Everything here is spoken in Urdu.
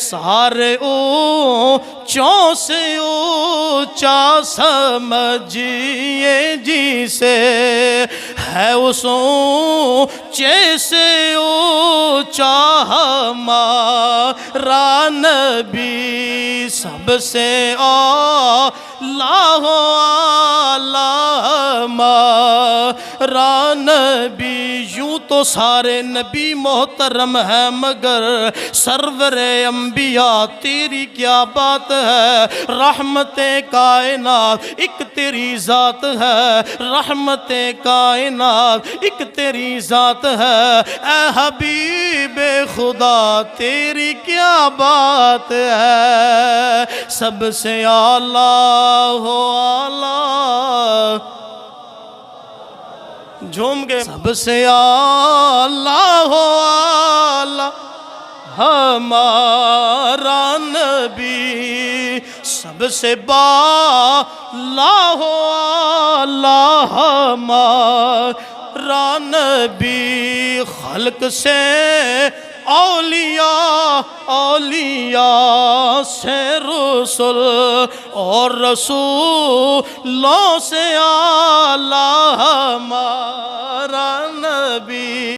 سارے اونچوں سے اونچا سمجھیے جسے، ہے اس اونچے سے اونچا ہمارا نبی، سب سے اعلیٰ ہمارا نبی۔ یوں تو سارے نبی محترم ہیں مگر سرور انبیاء تیری کیا بات ہے، رحمت کائنات ایک تیری ذات ہے، رحمت کائنات ایک تیری ذات ہے، اے حبیب خدا تیری کیا بات ہے، سب سے اعلیٰ ہو اعلیٰ، جھوم کے سب سے اعلیٰ ہو اعلیٰ ہمارا نبی، سب سے بالا ہو اعلیٰ ہمارا نبی، خلق سے اولیاء، اولیاء سے رسول، اور رسولوں سے اعلیٰ ہمارا نبی۔